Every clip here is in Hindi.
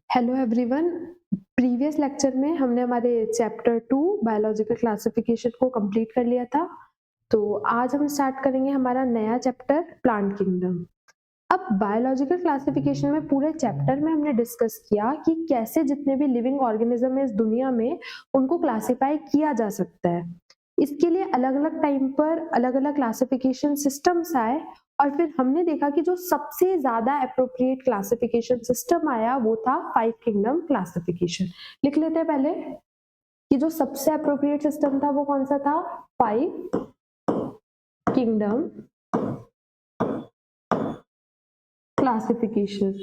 Hello everyone. प्रीवियस लेक्चर में हमने हमारे चैप्टर 2 बायोलॉजिकल क्लासिफिकेशन को कंप्लीट कर लिया था। तो आज हम स्टार्ट करेंगे हमारा नया चैप्टर प्लांट किंगडम। अब बायोलॉजिकल क्लासिफिकेशन में पूरे चैप्टर में हमने डिस्कस किया कि कैसे जितने भी लिविंग ऑर्गेनिज्म है इस दुनिया में उनको क्लासिफाई किया जा सकता है। इसके लिए अलग-अलग टाइम पर अलग-अलग क्लासिफिकेशन सिस्टम्स आए और फिर हमने देखा कि जो सबसे ज्यादा एप्रोप्रिएट क्लासिफिकेशन सिस्टम आया वो था 5 किंगडम क्लासिफिकेशन। लिख लेते हैं पहले कि जो सबसे एप्रोप्रिएट सिस्टम था वो कौन सा था? 5 किंगडम क्लासिफिकेशन।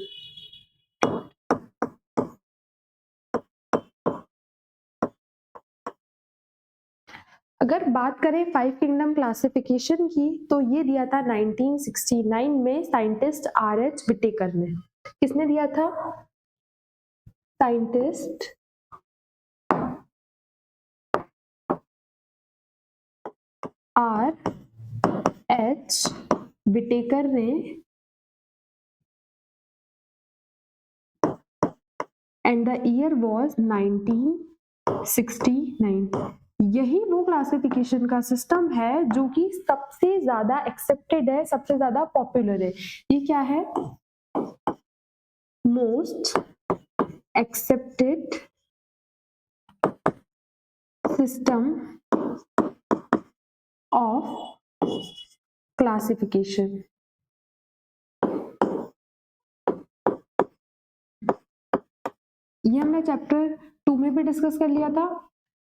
अगर बात करें 5 किंगडम क्लासिफिकेशन की तो ये दिया था 1969 में साइंटिस्ट आर.एच. विटेकर ने। किसने दिया था? Scientist R H. विटेकर ने एंड द ईयर वाज 1969। यही वो क्लासिफिकेशन का सिस्टम है जो कि सबसे ज्यादा एक्सेप्टेड है, सबसे ज्यादा पॉपुलर है। ये क्या है? Most accepted system of classification. ये हमने चैप्टर 2 में भी डिस्कस कर लिया था।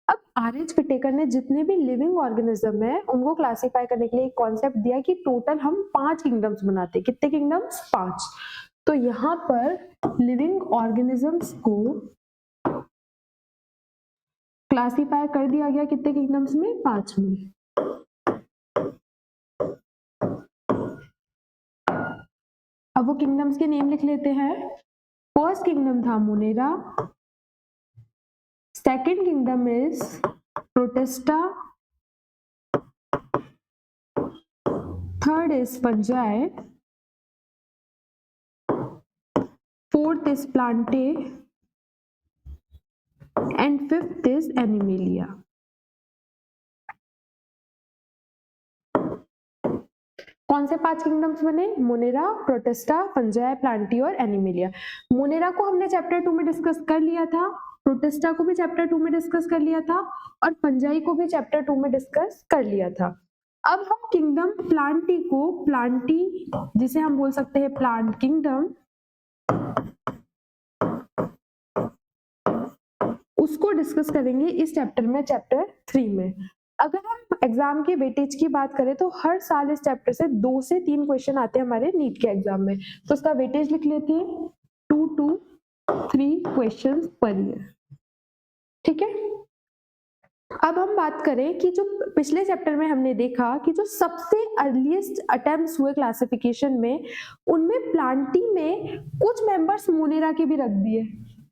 अब आर.एच. विटेकर ने जितने भी लिविंग ऑर्गेनिज्म है उनको क्लासिफाई करने के लिए एक कॉन्सेप्ट दिया कि टोटल हम 5 किंगडम्स बनाते हैं। कितने किंगडम्स? 5। तो यहाँ पर लिविंग ऑर्गेनिजम्स को क्लासिफाई कर दिया गया कितने किंगडम्स में? 5 में। अब वो किंगडम्स के नेम लिख लेते हैं। फर्स्ट किंगडम था Monera, second kingdom is protista, third is fungi, fourth is plantae and fifth is animalia. कौन से 5 किंगडम्स बने? मोनेरा, प्रोटिस्टा, फंजाई, प्लांटी और एनिमेलिया। मोनेरा को हमने चैप्टर 2 में डिस्कस कर लिया था, प्रोटिस्टा को भी चैप्टर 2 में डिस्कस कर लिया था और फंजाई को भी चैप्टर 2 में डिस्कस कर लिया था। अब हम किंगडम प्लांटी को, प्लांटी जिसे हम बोल सकते हैं प्लांट किंगडम, उसको डिस्कस करेंगे इस चैप्टर में, चैप्टर 3 में। अगर हम एग्जाम के वेटेज की बात करें तो हर साल इस चैप्टर से 2 से 3 क्वेश्चन आते हैं हमारे नीट के एग्जाम में। तो उसका वेटेज लिख लेते हैं 2 to 3 क्वेश्चंस पर ईयर। ठीक है। अब हम बात करें कि जो पिछले चैप्टर में हमने देखा कि जो सबसे अर्लीस्ट अटेम्प्ट्स हुए क्लासिफिकेशन में, उनमें प्लांटी में कुछ मेंबर्स मोनेरा के भी रख दिए,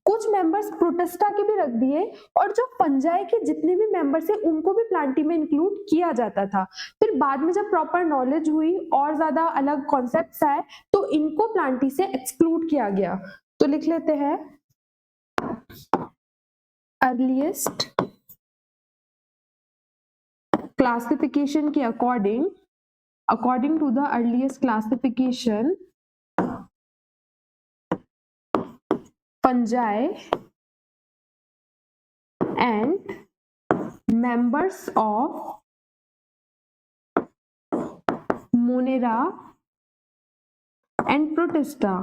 कुछ मेंबर्स प्रोटिस्टा के भी रख दिए और जो फंजाई के जितने भी मेंबर्स है उनको भी प्लांटी में इंक्लूड किया जाता था। फिर बाद में जब प्रॉपर नॉलेज हुई और ज्यादा अलग कॉन्सेप्ट्स आए तो इनको प्लांटी से एक्सक्लूड किया गया। तो लिख लेते हैं अर्लीस्ट क्लासिफिकेशन के according to the earliest classification, fungi and members of monera and protista।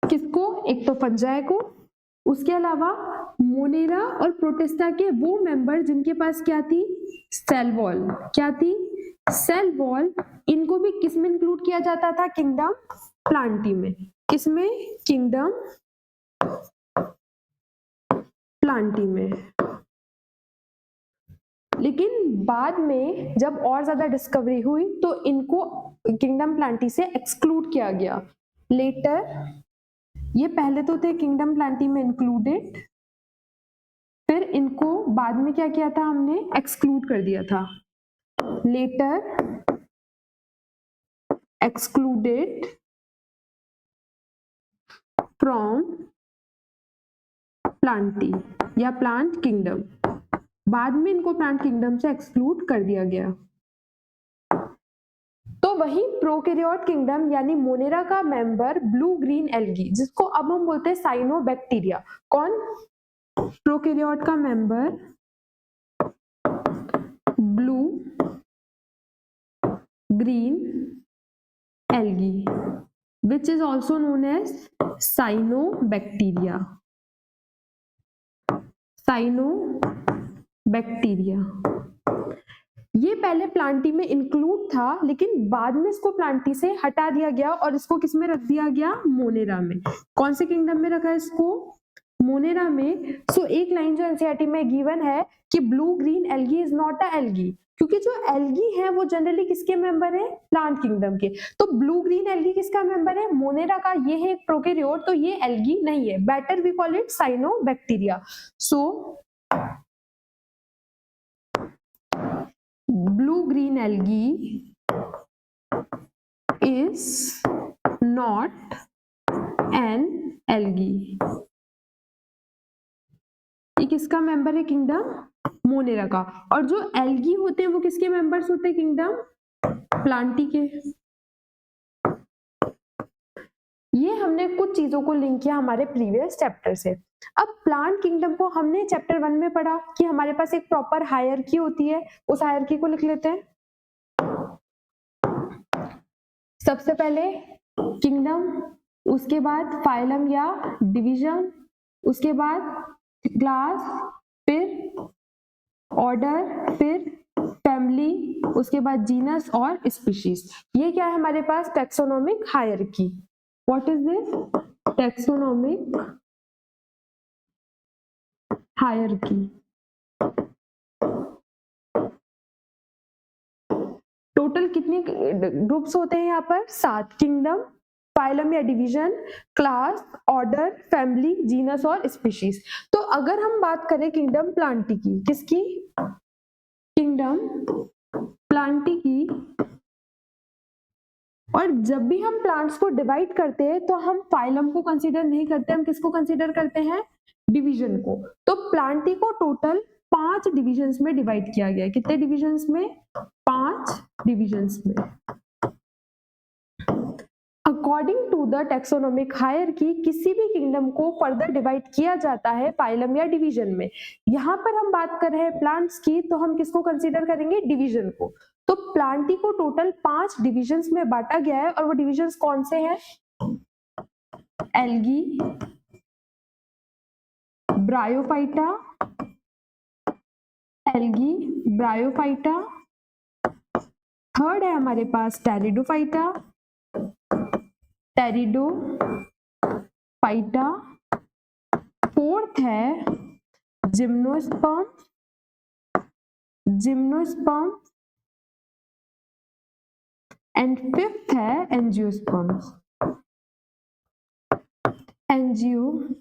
किसको? एक तो फंजाई को, उसके अलावा मोनेरा और प्रोटिस्टा के वो मेंबर जिनके पास क्या थी? Cell wall. क्या थी? Cell wall. इनको भी किस में इंक्लूड किया जाता था? किंगडम प्लांटी में। किसमें? किंगडम प्लांटी में। लेकिन बाद में जब और ज्यादा डिस्कवरी हुई तो इनको किंगडम प्लांटी से एक्सक्लूड किया गया। लेटर ये पहले तो थे किंगडम प्लांटी में इंक्लूडेड, फिर इनको बाद में क्या किया था? हमने एक्सक्लूड कर दिया था। लेटर excluded फ्रॉम प्लांटी या प्लांट किंगडम। बाद में इनको प्लांट किंगडम से एक्सक्लूड कर दिया गया। तो वही प्रोकैरियोट किंगडम यानी मोनेरा का मेंबर ब्लू ग्रीन एल्गी, जिसको अब हम बोलते हैं साइनोबैक्टीरिया। कौन? प्रोकैरियोट का member blue green algae which is also known as cyanobacteria। Cyanobacteria ये पहले प्लांटी में इंक्लूड था, लेकिन बाद में इसको प्लांटी से हटा दिया गया और इसको किस में रख दिया गया? मोनेरा में। कौन से किंगडम में रखा है इसको? मोनेरा में। सो एक लाइन जो एनसीईआरटी में गिवन है कि blue green algae is not a algae, क्योंकि जो एल्गी है वो जनरली किसके मेंबर है? प्लांट किंगडम के। तो ब्लू ग्रीन एल्गी किसका मेंबर है? मोनेरा का। ये है एक प्रोकैरियोट, तो ये एल्गी नहीं है। Better we call it cyanobacteria. So blue green algae is not an algae। ये किसका मेंबर है किंगडम? मोनेरा का। और जो एल्गी होते हैं वो किसके मेंबर्स होते हैं किंगडम? प्लांटी के। ये हमने कुछ चीजों को लिंक किया हमारे प्रीवियस चैप्टर से। अब प्लांट किंगडम को हमने चैप्टर 1 में पढ़ा कि हमारे पास एक प्रॉपर हायरार्की होती है। उस हायरार्की को लिख लेते हैं। सबसे पहले किंगडम, उसके बाद फाइलम या डिवीजन, उसके बाद क्लास, फिर ऑर्डर, फिर फैमिली, उसके बाद जीनस और स्पीशीज। ये क्या है हमारे पास? Taxonomic hierarchy. What is this? Taxonomic hierarchy. Total कितने ग्रुप्स होते हैं यहाँ पर? 7। किंगडम, फाइलम या division, class, order, family, genus और स्पीशीज। तो अगर हम बात करें किंगडम प्लांटी की, किसकी? किंगडम प्लांटी की। और जब भी हम प्लांट्स को डिवाइड करते हैं तो हम फाइलम को कंसीडर नहीं करते, हम किसको कंसीडर करते हैं? डिवीजन को। तो प्लांटी को टोटल 5 डिविजन्स में डिवाइड किया गया है। कितने डिविजन्स में? 5 डिविजन्स में। According to the taxonomic hierarchy किसी भी किंगडम को फर्दर डिवाइड किया जाता है फाइलम या डिवीजन में। यहाँ पर हम बात कर रहे हैं प्लांट्स की, तो हम किसको कंसीडर करेंगे? डिवीजन को। तो प्लांटी को टोटल 5 डिविजन्स में बांटा गया है। और वो डिविजन्स कौन से हैं? Algae, bryophyta, algae, bryophyta. Third है हमारे पास टेरिडोफाइटा, टेरिडोफाइटा। फोर्थ है जिम्नोस्पर्म, जिम्नोस्पर्म। एंड फिफ्थ है एंजियोस्पर्म्स, एंजियोस्पर्म्स।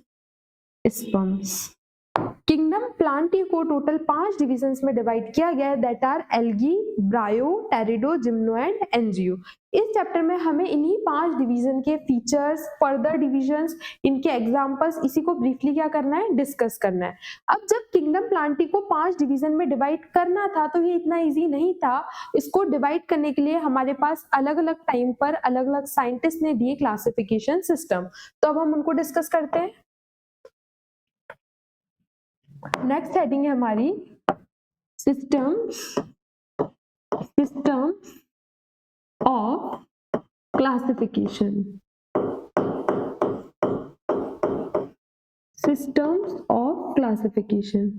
किंगडम प्लांटी को टोटल 5 डिविजन्स में डिवाइड किया गया है, that are algae, bryo, pterido, gymno and angio. इस चैप्टर में हमें इन्हीं 5 डिवीजन के फीचर्स, फर्दर डिविजन्स, इनके एग्जांपल्स, इसी को ब्रीफली क्या करना है? डिस्कस करना है। अब जब किंगडम प्लांटी को 5 डिवीजन में डिवाइड करना था तो ये इतना इजी नहीं था। इसको डिवाइड करने के लिए हमारे पास अलग अलग टाइम पर अलग अलग साइंटिस्ट ने दिए क्लासिफिकेशन सिस्टम। तो अब हम उनको डिस्कस करते हैं। नेक्स्ट हेडिंग है हमारी systems of classification. Systems of classification.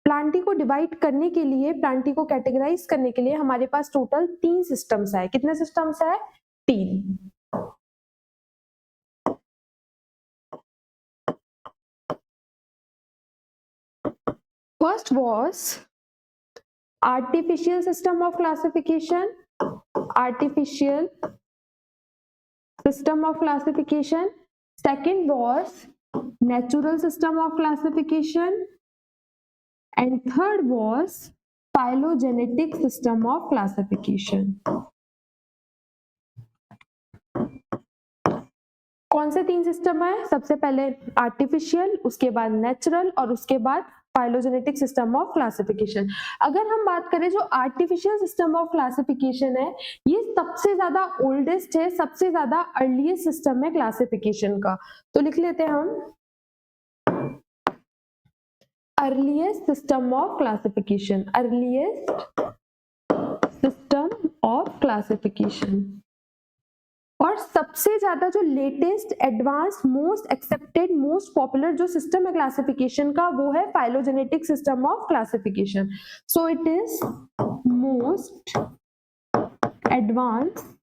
Plantae को डिवाइड करने के लिए, प्लांटी को कैटेगराइज करने के लिए हमारे पास टोटल 3 सिस्टम्स है। कितने सिस्टम्स है? 3। First was artificial system of classification. Artificial system of classification. Second was natural system of classification. And third was phylogenetic system of classification. कौन से 3 सिस्टम है? सबसे पहले आर्टिफिशियल, उसके बाद नेचुरल और उसके बाद फाइलोजेनेटिक सिस्टम ऑफ क्लासिफिकेशन। अगर हम बात करें जो आर्टिफिशियल सिस्टम ऑफ क्लासिफिकेशन है, ये सबसे ज्यादा ओल्डेस्ट है, सबसे ज्यादा अर्लीस्ट सिस्टम है क्लासिफिकेशन का। तो लिख लेते हैं हम earliest system of classification, earliest system of classification. और सबसे ज्यादा जो latest, advance, most accepted, most popular जो सिस्टम है क्लासिफिकेशन का, वो है phylogenetic system of classification. So it is most advance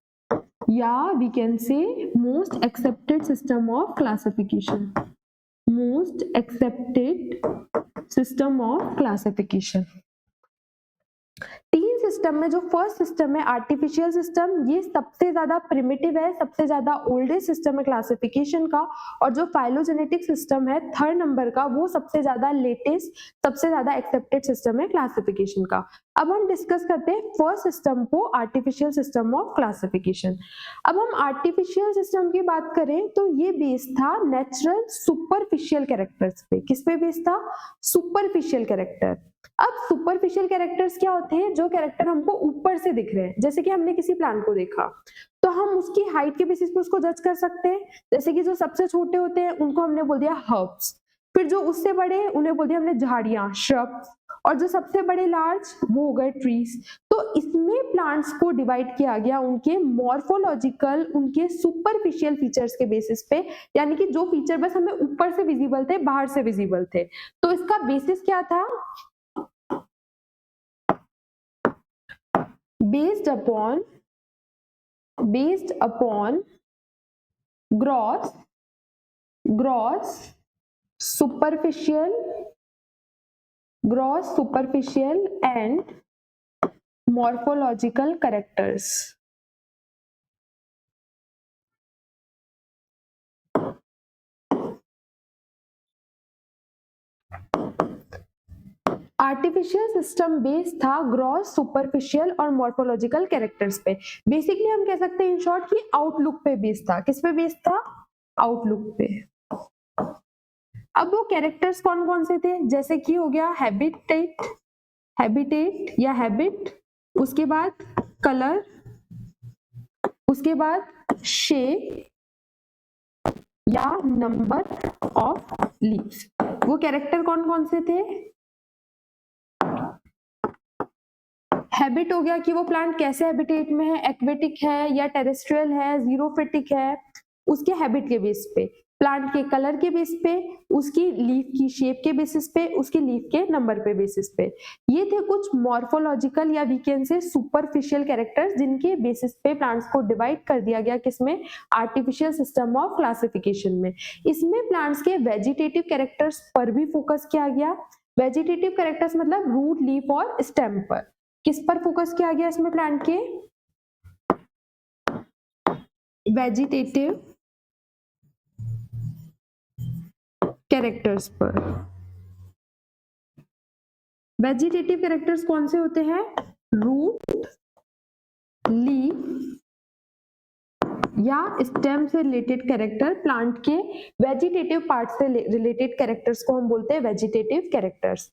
or we can say most accepted system of classification, most accepted system of classification. 3 system में जो फर्स्ट सिस्टम है आर्टिफिशियल सिस्टम, ये सबसे ज्यादा प्रिमिटिव है, सबसे ज्यादा ओल्डेस्ट सिस्टम है क्लासिफिकेशन का। और जो फाइलोजेनेटिक सिस्टम है थर्ड नंबर का, वो सबसे ज्यादा लेटेस्ट, सबसे ज्यादा एक्सेप्टेड सिस्टम है क्लासिफिकेशन का। अब हम डिस्कस करते हैं फर्स्ट सिस्टम को, आर्टिफिशियल सिस्टम ऑफ क्लासिफिकेशन। अब हम आर्टिफिशियल सिस्टम की बात करें तो ये बेस था नेचुरल सुपरफिशियल कैरेक्टर्स पे। किस पे बेस था? Superficial character. अब सुपरफिशियल कैरेक्टर्स क्या होते हैं? जो कैरेक्टर हमको ऊपर से दिख रहे हैं, जैसे कि हमने किसी प्लांट को देखा तो हम उसकी हाइट के बेसिस पे उसको जज कर सकते हैं। जैसे कि जो सबसे छोटे होते हैं उनको हमने बोल दिया हर्ब्स, फिर जो उससे बड़े उन्हें बोल दिया हमने झाड़ियां, श्रब्स, और जो सबसे बड़े लार्ज वो हो गए ट्रीज। तो इसमें प्लांट्स को डिवाइड किया गया उनके मॉर्फोलॉजिकल, उनके सुपरफिशियल फीचर्स के बेसिस पे, यानी कि जो फीचर बस हमें ऊपर से विजिबल थे, बाहर से विजिबल थे। तो इसका बेसिस क्या था? based upon gross superficial and morphological characters। Artificial system base था ग्रॉस, सुपरफिशियल और मॉर्फोलॉजिकल कैरेक्टर्स पे। बेसिकली हम कह सकते हैं इन शॉर्ट कि आउटलुक पे बेस था। किस पे बेस था? आउटलुक पे। अब वो कैरेक्टर्स कौन कौन से थे? जैसे कि हो गया हैबिटेट या हैबिट, उसके बाद कलर, उसके बाद शेप या नंबर ऑफ लीव्स। वो कैरेक्टर कौन कौन से थे? हैबिट हो गया कि वो प्लांट कैसे हैबिटेट में है, एक्वेटिक है या टेरेस्ट्रियल है, जीरोफिटिक है, उसके हैबिट के बेस पे। प्लांट के कलर के बेस पे, उसकी लीफ की शेप के बेसिस पे, उसकी लीफ के नंबर पे बेसिस पे। ये थे कुछ मॉर्फोलॉजिकल या we can say superficial characters जिनके बेसिस पे प्लांट्स को डिवाइड कर दिया गया। किसमें? आर्टिफिशियल सिस्टम ऑफ क्लासिफिकेशन में। इसमें प्लांट्स के वेजिटेटिव कैरेक्टर्स पर भी फोकस किया गया। वेजिटेटिव कैरेक्टर्स मतलब रूट, लीफ और स्टेम पर। किस पर फोकस किया गया इसमें? प्लांट के वेजिटेटिव कैरेक्टर्स पर। वेजिटेटिव कैरेक्टर्स कौन से होते हैं? रूट, लीफ या स्टेम से रिलेटेड कैरेक्टर। प्लांट के वेजिटेटिव पार्ट से रिलेटेड कैरेक्टर्स को हम बोलते हैं वेजिटेटिव कैरेक्टर्स।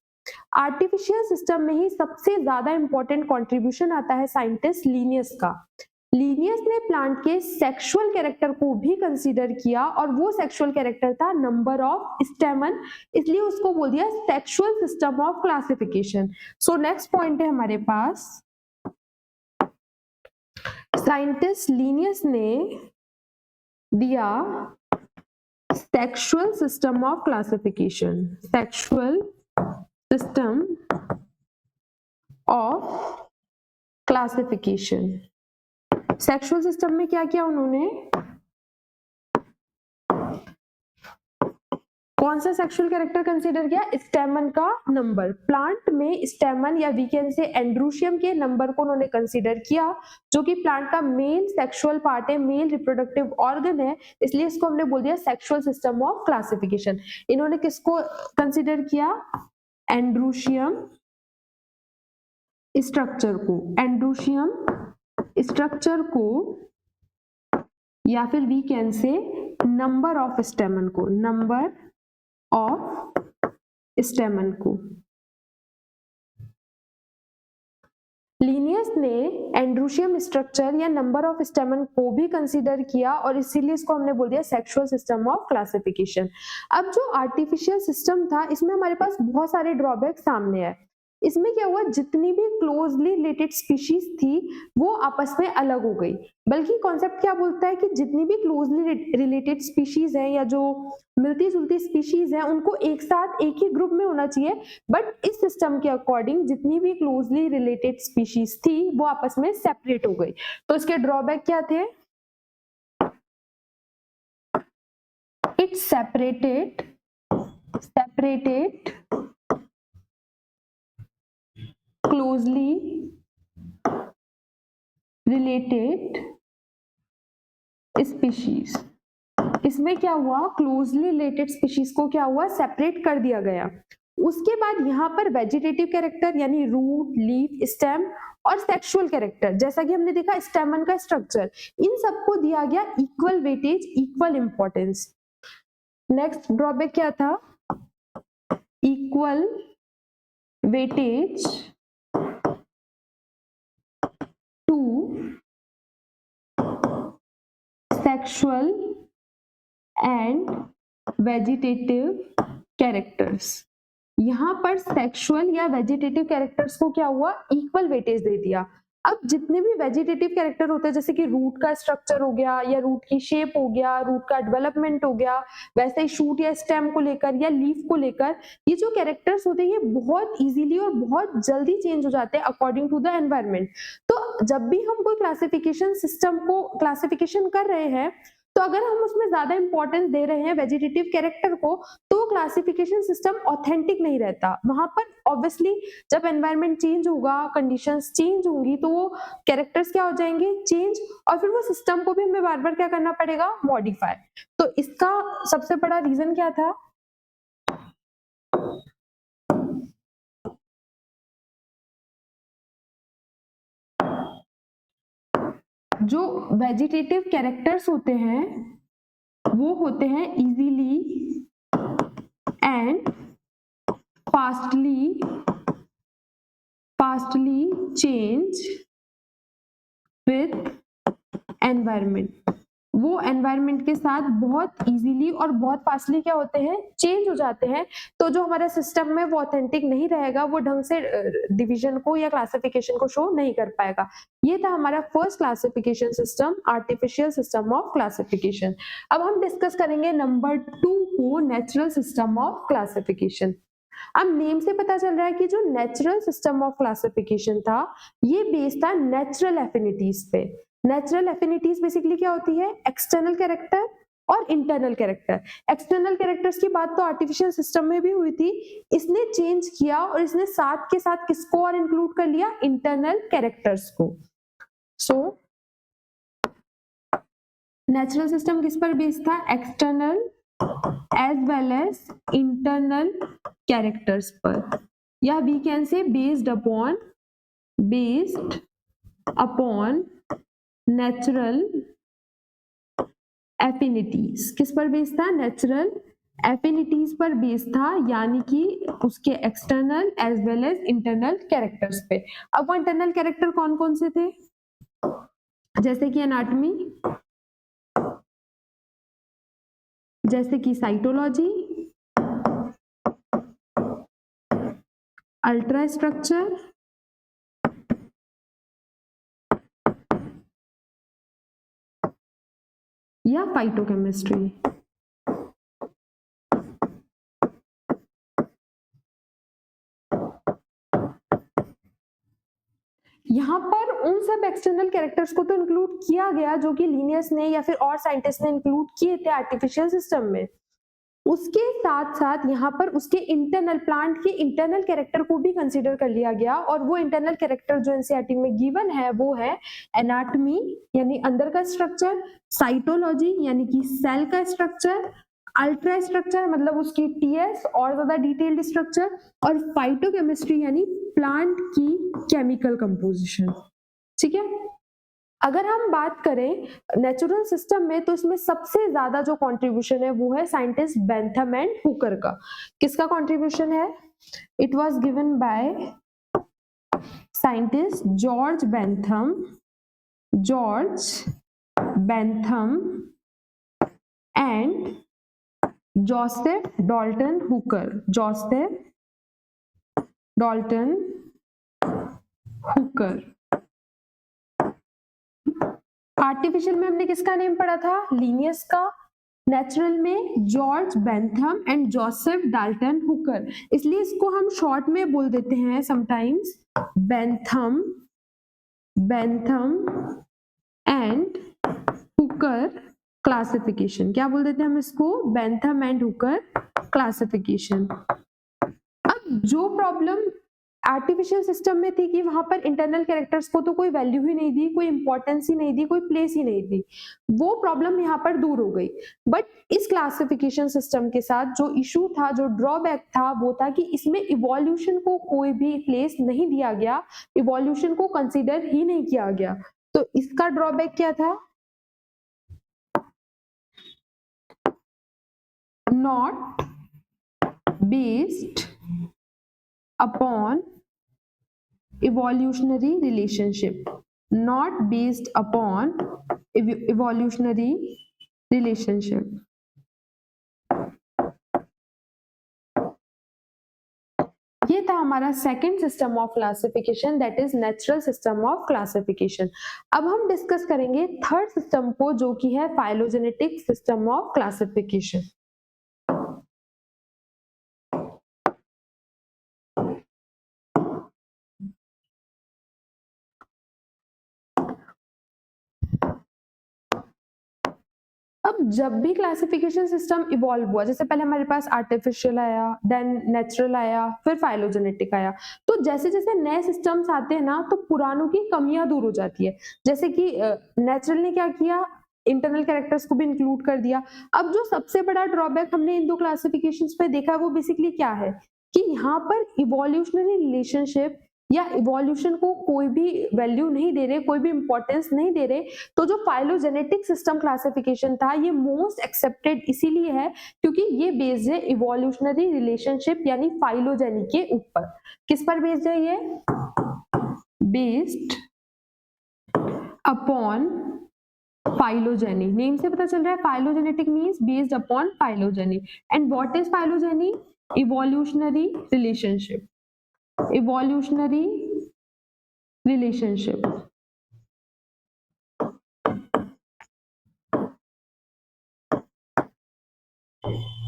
आर्टिफिशियल सिस्टम में ही सबसे ज्यादा इंपॉर्टेंट कंट्रीब्यूशन आता है साइंटिस्ट लिनियस का। लिनियस ने प्लांट के सेक्सुअल कैरेक्टर को भी कंसीडर किया और वो सेक्सुअल कैरेक्टर था नंबर ऑफ स्टेमन, इसलिए उसको बोल दिया sexual system of classification. So next point है हमारे पास, साइंटिस्ट लिनियस ने दिया sexual system of classification, sexual system of classification. Sexual system में क्या किया उन्होंने? कौन सा सेक्सुअल कैरेक्टर कंसीडर किया? स्टेमन का नंबर। प्लांट में स्टेमन या वी कैन से एंड्रोशियम के नंबर को उन्होंने कंसीडर किया, जो कि प्लांट का मेल सेक्सुअल पार्ट है, मेल रिप्रोडक्टिव ऑर्गन है, इसलिए इसको हमने बोल दिया सेक्सुअल सिस्टम ऑफ क्लासिफिकेशन। इन्होंने किसको कंसीडर किया? एंड्रोशियम स्ट्रक्चर को, एंड्रोशियम स्ट्रक्चर को, या फिर we can say number of stamen को, नंबर ऑफ स्टेमन को। लिनियस ने एंड्रोशियम स्ट्रक्चर या नंबर ऑफ स्टेमन को भी कंसीडर किया और इसीलिए इसको हमने बोल दिया सेक्सुअल सिस्टम ऑफ क्लासिफिकेशन। अब जो आर्टिफिशियल सिस्टम था इसमें हमारे पास बहुत सारे ड्रॉबैक सामने आए। इसमें क्या हुआ, जितनी भी क्लोजली रिलेटेड स्पीशीज थी वो आपस में अलग हो गई। बल्कि कॉन्सेप्ट क्या बोलता है कि जितनी भी क्लोजली रिलेटेड स्पीशीज हैं या जो मिलती जुलती स्पीशीज हैं उनको एक साथ एक ही ग्रुप में होना चाहिए, बट इस सिस्टम के अकॉर्डिंग जितनी भी क्लोजली रिलेटेड स्पीशीज थी वो आपस में सेपरेट हो गई। तो इसके ड्रॉबैक क्या थे? It separated closely related species। इसमें क्या हुआ, क्लोजली रिलेटेड स्पीशीज को क्या हुआ, सेपरेट कर दिया गया। उसके बाद यहाँ पर वेजिटेटिव कैरेक्टर यानी रूट, लीफ, स्टेम और सेक्सुअल कैरेक्टर, जैसा कि हमने देखा स्टेमन का स्ट्रक्चर, इन सबको दिया गया equal weightage, equal importance. Next drawback क्या था? Equal weightage to sexual and vegetative characters. यहां पर सेक्सुअल या वेजिटेटिव कैरेक्टर्स को क्या हुआ, इक्वल वेटेज दे दिया। अब जितने भी वेजिटेटिव कैरेक्टर होते हैं जैसे कि रूट का स्ट्रक्चर हो गया या रूट की शेप हो गया, रूट का डेवलपमेंट हो गया, वैसे ही शूट या स्टेम को लेकर या लीफ को लेकर, ये जो कैरेक्टर्स होते हैं ये बहुत इजीली और बहुत जल्दी चेंज हो जाते हैं अकॉर्डिंग टू द एनवायरनमेंट। तो जब भी हम कोई क्लासिफिकेशन सिस्टम को क्लासिफिकेशन कर रहे हैं तो अगर हम उसमें ज्यादा इंपॉर्टेंस दे रहे हैं वेजिटेटिव कैरेक्टर को तो क्लासिफिकेशन सिस्टम ऑथेंटिक नहीं रहता। वहां पर ऑब्वियसली जब एनवायरनमेंट चेंज होगा, कंडीशंस चेंज होंगी, तो वो कैरेक्टर्स क्या हो जाएंगे, चेंज, और फिर वो सिस्टम को भी हमें बार बार क्या करना पड़ेगा, मॉडिफाई। तो इसका सबसे बड़ा रीजन क्या था? जो वेजिटेटिव कैरेक्टर्स होते हैं वो होते हैं easily and fastly change with environment. वो एनवायरनमेंट के साथ बहुत इजीली और बहुत फास्टली क्या होते हैं, चेंज हो जाते हैं। तो जो हमारे सिस्टम में वो ऑथेंटिक नहीं रहेगा, वो ढंग से डिवीजन को या क्लासिफिकेशन को शो नहीं कर पाएगा। ये था हमारा first classification system, artificial system of classification. अब हम डिस्कस करेंगे नंबर 2 को, नेचुरल सिस्टम ऑफ क्लासिफिकेशन। अब नेम से पता चल रहा है कि जो नेचुरल सिस्टम ऑफ क्लासिफिकेशन था ये बेस्ड था नेचुरल एफिनिटीज पे। नेचुरल एफिनिटीज बेसिकली क्या होती है, एक्सटर्नल कैरेक्टर और इंटरनल कैरेक्टर। एक्सटर्नल कैरेक्टर्स की बात तो आर्टिफिशियल सिस्टम में भी हुई थी, इसने चेंज किया और इसने साथ के साथ किसको और इंक्लूड कर लिया, इंटरनल कैरेक्टर्स को। सो नेचुरल सिस्टम किस पर बेस्ड था, external as well as internal characters पर, या we can say based upon natural affinities। किस पर बेस्ड था, नेचुरल एफिनिटीज पर बेस्ड था, यानी कि उसके external as well as internal characters पे। अब वो इंटरनल कैरेक्टर कौन कौन से थे, जैसे कि एनाटॉमी, जैसे कि साइटोलॉजी, अल्ट्रा स्ट्रक्चर, या फाइटोकेमिस्ट्री। यहाँ पर उन सब एक्सटर्नल कैरेक्टर्स को तो इंक्लूड किया गया जो कि लिनियस ने या फिर और साइंटिस्ट ने इंक्लूड किए थे आर्टिफिशियल सिस्टम में। उसके साथ साथ यहाँ पर उसके इंटरनल, प्लांट के इंटरनल कैरेक्टर को भी कंसीडर कर लिया गया, और वो इंटरनल कैरेक्टर जो एनसीईआरटी में गिवन है वो है एनाटॉमी यानी अंदर का स्ट्रक्चर, साइटोलॉजी यानी कि सेल का स्ट्रक्चर, अल्ट्रा स्ट्रक्चर मतलब उसकी टीएस और ज्यादा डिटेल्ड स्ट्रक्चर, और फाइटोकेमिस्ट्री यानी प्लांट की केमिकल कंपोजिशन। ठीक है, अगर हम बात करें नेचुरल सिस्टम में तो इसमें सबसे ज्यादा जो कंट्रीब्यूशन है वो है साइंटिस्ट बेंथम एंड हुकर का। किसका कंट्रीब्यूशन है? It was given by scientist George Bentham and Joseph Dalton Hooker. Artificial में हमने किसका नेम पढ़ा था? लिनियस का। नेचुरल में George Bentham and Joseph Dalton Hooker, इसलिए इसको हम शॉर्ट में बोल देते हैं sometimes Bentham and Hooker classification. क्या बोल देते हैं हम इसको? Bentham and Hooker classification. अब जो प्रॉब्लम आर्टिफिशियल सिस्टम में थी कि वहां पर इंटरनल कैरेक्टर्स को तो कोई वैल्यू ही नहीं दी, कोई इंपॉर्टेंस ही नहीं दी, कोई प्लेस ही नहीं दी, वो प्रॉब्लम यहाँ पर दूर हो गई। बट इस क्लासिफिकेशन सिस्टम के साथ जो इशू था, जो ड्रॉबैक था, वो था कि इसमें इवोल्यूशन को कोई भी प्लेस नहीं दिया गया, इवोल्यूशन को कंसीडर ही नहीं किया गया। तो इसका ड्रॉबैक क्या था? Not based upon evolutionary relationship, not based upon evolutionary relationship। ये था हमारा second system of classification, that is natural system of classification. अब हम डिस्कस करेंगे थर्ड सिस्टम को, जो कि है फाइलोजेनेटिक सिस्टम ऑफ क्लासिफिकेशन। अब जब भी क्लासिफिकेशन सिस्टम इवॉल्व हुआ, जैसे पहले हमारे पास आर्टिफिशियल आया, देन नेचुरल आया, फिर फाइलोजेनेटिक आया, तो जैसे जैसे नए सिस्टम्स आते हैं ना, तो पुरानों की कमियां दूर हो जाती है। जैसे कि नेचुरल ने क्या किया, इंटरनल कैरेक्टर्स को भी इंक्लूड कर दिया। अब जो सबसे बड़ा ड्रॉबैक हमने इन दो क्लासिफिकेशंस पे देखा, वो बेसिकली क्या है कि यहाँ पर इवोल्यूशनरी रिलेशनशिप या इवोल्यूशन को कोई भी वैल्यू नहीं दे रहे, कोई भी इंपॉर्टेंस नहीं दे रहे। तो जो फाइलोजेनेटिक सिस्टम क्लासिफिकेशन था, ये मोस्ट एक्सेप्टेड इसीलिए है क्योंकि ये बेस्ड है इवोल्यूशनरी रिलेशनशिप यानी फाइलोजेनी के ऊपर। किस पर बेस्ड है ये? Based upon phylogeny. नेम से पता चल रहा है phylogenetic means based upon phylogeny. And what is phylogeny? Evolutionary relationship. Evolutionary relationship।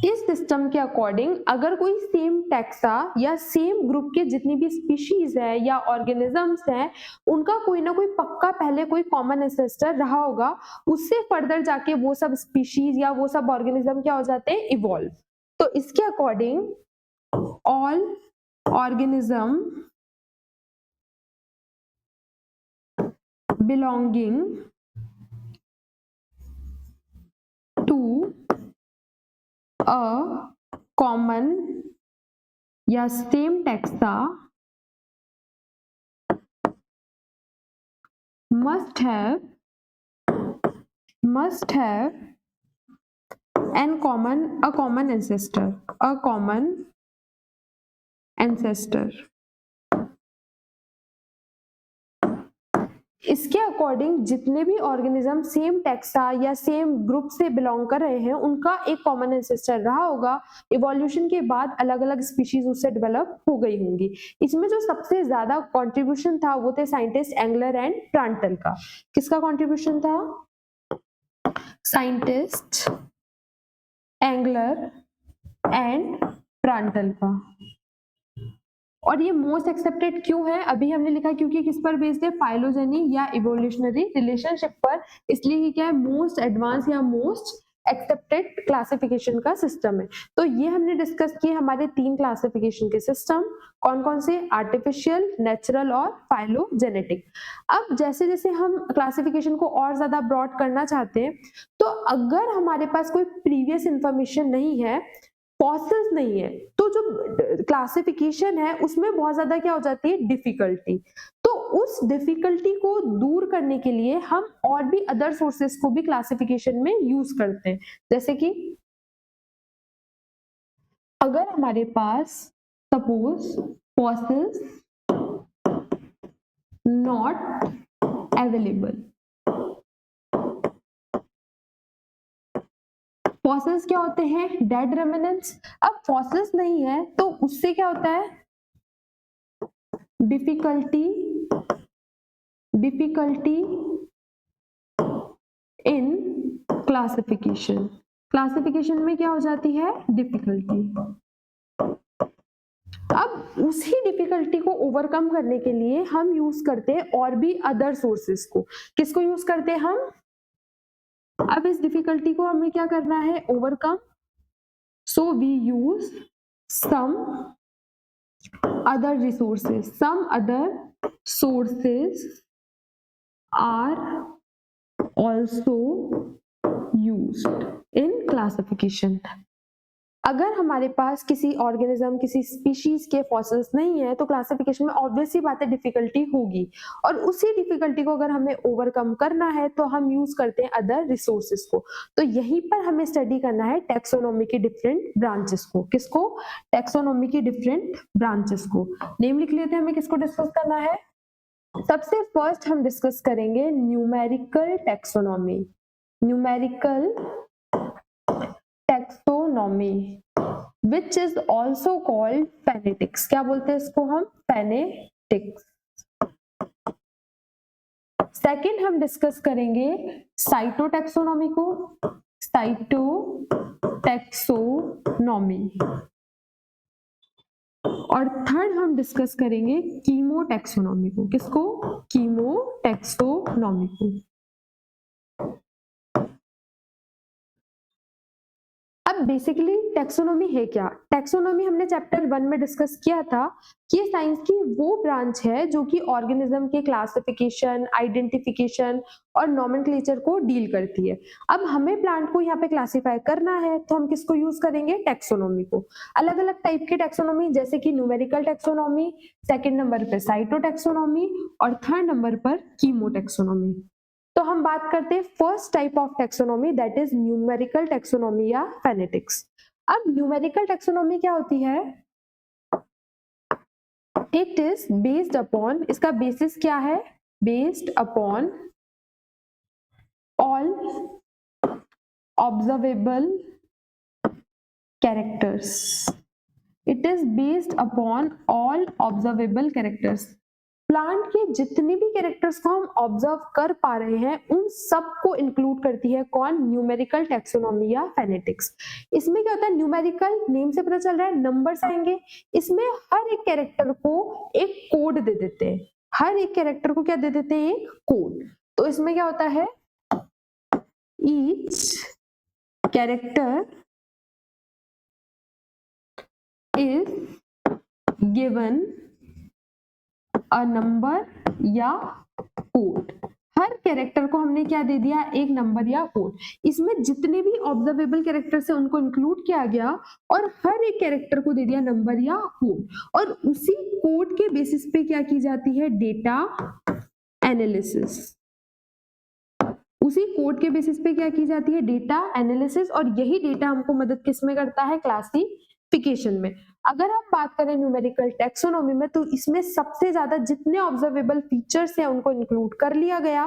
इस सिस्टम के अकॉर्डिंग अगर कोई सेम टैक्सा या सेम ग्रुप के जितनी भी स्पीशीज है या ऑर्गेनिजम्स हैं, उनका कोई ना कोई पक्का पहले कोई कॉमन एंसेस्टर रहा होगा, उससे फर्दर जाके वो सब स्पीशीज या वो सब ऑर्गेनिज्म क्या हो जाते हैं? इवॉल्व। तो इसके according all organism belonging to a common या same taxa must have a common ancestor, इसके अकॉर्डिंग जितने भी ऑर्गेनिज्म सेम टैक्सा या सेम ग्रुप से बिलोंग कर रहे हैं, उनका एक कॉमन एंसेस्टर रहा होगा। इवोल्यूशन के बाद अलग अलग स्पीशीज उससे डेवलप हो गई होंगी। इसमें जो सबसे ज्यादा कंट्रीब्यूशन था वो थे साइंटिस्ट एंगलर एंड प्रांटल का। किसका कंट्रीब्यूशन था? साइंटिस्ट एंगलर एंड प्रांटल का। और ये मोस्ट एक्सेप्टेड क्यों है? अभी हमने लिखा क्योंकि किस पर बेस्ड है? फाइलोजेनी या इवोल्यूशनरी रिलेशनशिप पर, इसलिए ये क्या है? मोस्ट एडवांस या मोस्ट एक्सेप्टेड क्लासिफिकेशन का सिस्टम है। तो ये हमने डिस्कस किए हमारे 3 क्लासिफिकेशन के सिस्टम। कौन कौन से? आर्टिफिशियल, नेचुरल और फाइलोजेनेटिक। अब जैसे जैसे हम क्लासिफिकेशन को और ज्यादा ब्रॉड करना चाहते हैं, तो अगर हमारे पास कोई प्रीवियस इंफॉर्मेशन नहीं है फॉसिल्स नहीं है, तो जो क्लासिफिकेशन है उसमें बहुत ज्यादा क्या हो जाती है, डिफिकल्टी। तो उस डिफिकल्टी को दूर करने के लिए हम और भी अदर सोर्सेस को भी क्लासिफिकेशन में यूज करते हैं। जैसे कि अगर हमारे पास suppose fossils not available, fossils क्या होते हैं, डेड रेमिनेंट्स। अब फॉसिल्स नहीं है तो उससे क्या होता है, डिफिकल्टी इन क्लासिफिकेशन, क्लासिफिकेशन में क्या हो जाती है, डिफिकल्टी। अब उसी डिफिकल्टी को ओवरकम करने के लिए हम यूज करते हैं और भी अदर सोर्सेस को। किसको यूज करते हैं हम, अब इस डिफिकल्टी को हमें क्या करना है, overcome. So we use some other resources, some other sources are also used in classification। अगर हमारे पास किसी ऑर्गेनिज्म, किसी स्पीशीज के फॉसिल्स नहीं है तो क्लासिफिकेशन में ऑब्वियसली बात है डिफिकल्टी होगी, और उसी डिफिकल्टी को अगर हमें ओवरकम करना है तो हम यूज करते हैं अदर रिसोर्सेज को। तो यहीं पर हमें स्टडी करना है टैक्सोनॉमी की डिफरेंट ब्रांचेस को। किसको, टैक्सोनॉमी की डिफरेंट ब्रांचेस को। नेम लिख लेते हैं, हमें किसको डिस्कस करना है। सबसे फर्स्ट हम डिस्कस करेंगे numerical taxonomy. Numerical taxonomy which is also called phonetics. क्या बोलते हैं इसको हम, फेनेटिक्स। सेकेंड हम डिस्कस करेंगे साइटोटैक्सोनॉमी को, साइटोटैक्सोनॉमी। और थर्ड हम डिस्कस करेंगे कीमोटैक्सोनॉमी को। किसको, कीमोटैक्सोनॉमी को। अब बेसिकली टैक्सोनॉमी है क्या, टैक्सोनॉमी हमने चैप्टर 1 में डिस्कस किया था कि साइंस की वो ब्रांच है जो कि ऑर्गेनिज्म के क्लासिफिकेशन, आइडेंटिफिकेशन और नॉमेनक्लेचर को डील करती है। अब हमें प्लांट को यहाँ पे क्लासिफाई करना है तो हम किसको यूज करेंगे, टैक्सोनॉमी को। अलग अलग टाइप के टैक्सोनॉमी, जैसे कि न्यूमेरिकल टैक्सोनॉमी, सेकंड नंबर पर साइटोटैक्सोनॉमी और थर्ड नंबर पर कीमोटैक्सोनॉमी। तो हम बात करते हैं first type of taxonomy, that is numerical taxonomy या फेनेटिक्स। अब न्यूमेरिकल टैक्सोनॉमी क्या होती है, इट इज बेस्ड अपॉन, इसका बेसिस क्या है, based upon all observable characters. It is based upon all observable characters. Plant के जितने भी कैरेक्टर्स को हम ऑब्जर्व कर पा रहे हैं उन सब को इंक्लूड करती है कौन, न्यूमेरिकल टैक्सोनॉमी या फेनेटिक्स। इसमें क्या होता है, न्यूमेरिकल नेम से पता चल रहा है, नंबर्स आएंगे। इसमें हर एक कैरेक्टर को एक कोड दे देते हैं, हर एक कैरेक्टर को क्या दे देते हैं, एक कोड। तो इसमें क्या होता है, each character is given a number या कोड। हर कैरेक्टर को हमने क्या दे दिया, एक नंबर या कोड। इसमें जितने भी ऑब्जर्वेबल कैरेक्टर्स हैं उनको इंक्लूड किया गया और हर एक कैरेक्टर को दे दिया नंबर या कोड, और उसी कोड के बेसिस पे क्या की जाती है, डेटा एनालिसिस। उसी कोड के बेसिस पे क्या की जाती है, डेटा एनालिसिस, और यही डेटा हमको मदद किसमें करता है, क्लासिफिकेशन में। अगर हम बात करें न्यूमेरिकल टैक्सोनॉमी में तो इसमें सबसे ज्यादा जितने ऑब्जर्वेबल फीचर्स हैं उनको इंक्लूड कर लिया गया।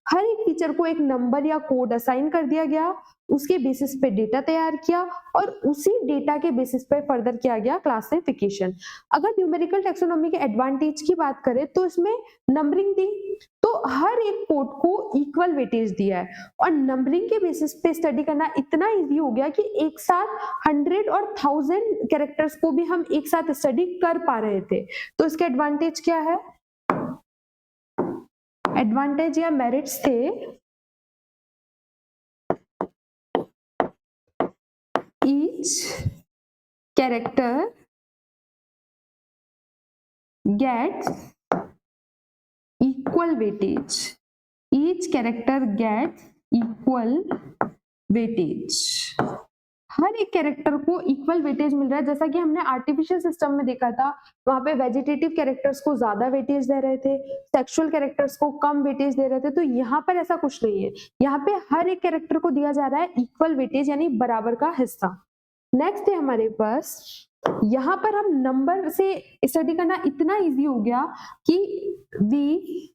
हर एक फीचर को एक नंबर या कोड असाइन कर दिया गया, उसके बेसिस पे डेटा तैयार किया और उसी डेटा के बेसिस पे फर्दर किया गया क्लासिफिकेशन। अगर न्यूमेरिकल टैक्सोनॉमी के एडवांटेज की बात करें तो इसमें नंबरिंग दी, तो हर एक कोड को इक्वल वेटेज दिया है, और नंबरिंग के बेसिस पे स्टडी करना इतना इजी हो गया कि एक साथ 100 और 1000 कैरेक्टर्स को भी हम एक साथ स्टडी कर पा रहे थे। तो इसके एडवांटेज क्या है, एडवांटेज या मेरिट्स थे, each character gets equal weightage, each character gets equal weightage। हर एक कैरेक्टर को इक्वल वेटेज मिल रहा है, जैसा कि हमने आर्टिफिशियल सिस्टम में देखा था, वहां पे वेजिटेटिव कैरेक्टर्स को ज्यादा वेटेज दे रहे थे, सेक्सुअल कैरेक्टर्स को कम वेटेज दे रहे थे। तो यहाँ पर ऐसा कुछ नहीं है, यहाँ पे हर एक कैरेक्टर को दिया जा रहा है इक्वल वेटेज, यानी बराबर का हिस्सा। नेक्स्ट है हमारे पास, यहाँ पर हम नंबर से स्टडी करना इतना इजी हो गया कि we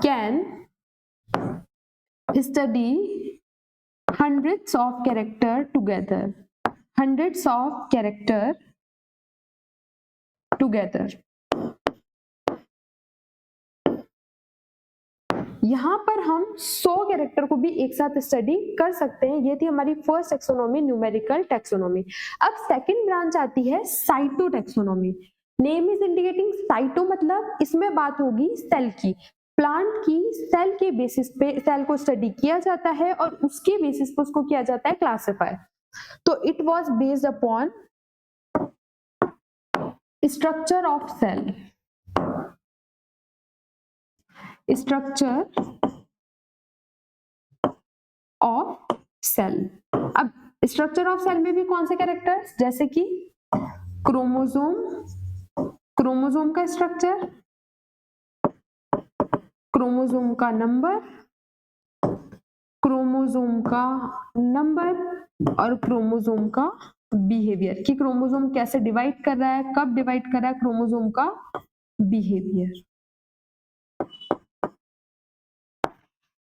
can study hundreds of character together, hundreds of character together। यहाँ पर हम 100 कैरेक्टर को भी एक साथ स्टडी कर सकते हैं। ये थी हमारी फर्स्ट टेक्सोनॉमी, न्यूमेरिकल टेक्सोनॉमी। अब सेकंड ब्रांच आती है cyto taxonomy. Name is indicating cyto, मतलब इसमें बात होगी सेल की, प्लांट की सेल के बेसिस पे सेल को स्टडी किया जाता है और उसके बेसिस पे उसको किया जाता है क्लासिफाई। तो it was based upon structure of cell, structure of cell. अब स्ट्रक्चर ऑफ सेल में भी कौन से कैरेक्टर्स, जैसे कि क्रोमोसोम, क्रोमोसोम का स्ट्रक्चर, क्रोमोसोम का नंबर, क्रोमोसोम का नंबर और क्रोमोसोम का बिहेवियर, कि क्रोमोसोम कैसे डिवाइड कर रहा है, कब डिवाइड कर रहा है, क्रोमोसोम का बिहेवियर।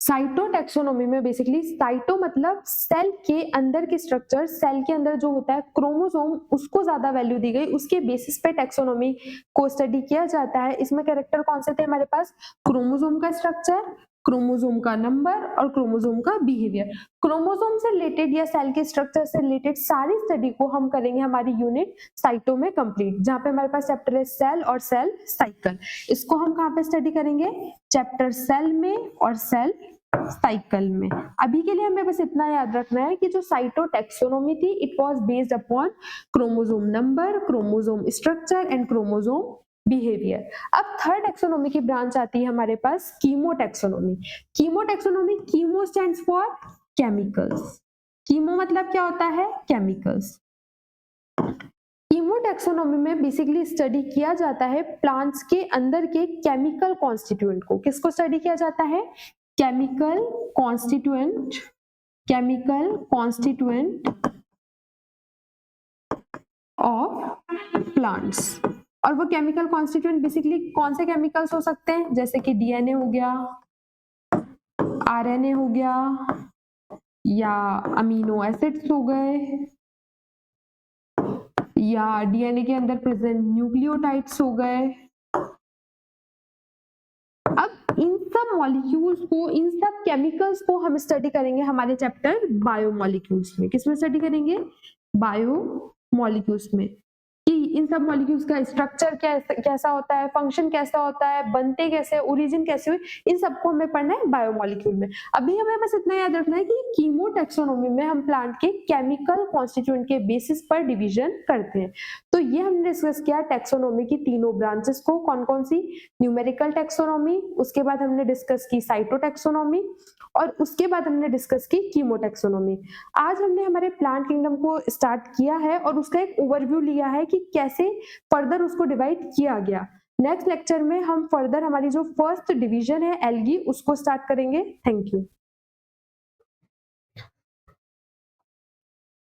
साइटोटैक्सोनॉमी में बेसिकली साइटो मतलब सेल के अंदर के स्ट्रक्चर, सेल के अंदर जो होता है क्रोमोसोम, उसको ज्यादा वैल्यू दी गई, उसके बेसिस पे टैक्सोनॉमी को स्टडी किया जाता है। इसमें कैरेक्टर कौन से थे हमारे पास, क्रोमोसोम का स्ट्रक्चर, क्रोमोसोम का नंबर और क्रोमोसोम का बिहेवियर। क्रोमोसोम से रिलेटेड या सेल के स्ट्रक्चर से रिलेटेड सारी स्टडी को हम करेंगे हमारी यूनिट साइटो में कंप्लीट, जहां पे हमारे पास चैप्टर है सेल और सेल साइकिल। इसको हम कहां पे स्टडी करेंगे, चैप्टर सेल में और सेल साइकिल में। अभी के लिए हमें बस इतना याद रखना है कि जो साइटोटैक्सोनॉमी थी, it was based upon chromosome number, chromosome structure and chromosome behaviour. अब थर्ड टैक्सोनॉमी की ब्रांच आती है हमारे पास chemotaxonomy. Chemotaxonomy, chemo stands for chemicals. Chemo मतलब क्या होता है, केमिकल्स। कीमोटैक्सोनॉमी में बेसिकली स्टडी किया जाता है प्लांट्स के अंदर के केमिकल कॉन्स्टिट्यूएंट को। किसको स्टडी किया जाता है, chemical constituent, chemical constituent of plants. और वो केमिकल कॉन्स्टिट्यूएंट बेसिकली कौन से केमिकल्स हो सकते हैं, जैसे कि डीएनए हो गया, आरएनए हो गया, या अमीनो एसिड्स हो गए, या डीएनए के अंदर प्रेजेंट न्यूक्लियोटाइड्स हो गए। अब इन सब मॉलिक्यूल्स को, इन सब केमिकल्स को हम स्टडी करेंगे हमारे चैप्टर बायोमॉलिक्यूल्स में। किसमें स्टडी करेंगे, बायोमॉलिक्यूल्स में, कि इन सब मॉलिक्यूल्स का स्ट्रक्चर कैसा होता है, फंक्शन कैसा होता है, बनते कैसे, ओरिजिन कैसे हुई, इन सबको हमें पढ़ना है बायोमॉलिक्यूल में। अभी हमें बस इतना याद रखना है कि कीमोटैक्सोनॉमी में हम प्लांट के केमिकल कॉन्स्टिट्यूएंट के बेसिस पर डिवीजन करते हैं। तो ये हमने डिस्कस किया टैक्सोनॉमी की तीनों ब्रांचेस को, कौन कौन सी, न्यूमेरिकल टैक्सोनॉमी, उसके बाद हमने डिस्कस की साइटोटैक्सोनॉमी, और उसके बाद हमने डिस्कस की कीमोटैक्सोनॉमी। आज हमने हमारे प्लांट किंगडम को स्टार्ट किया है और उसका एक ओवरव्यू लिया है कि कैसे फर्दर उसको डिवाइड किया गया। नेक्स्ट लेक्चर में हम फर्दर हमारी जो फर्स्ट डिवीजन है एल्गी, उसको स्टार्ट करेंगे। Thank you.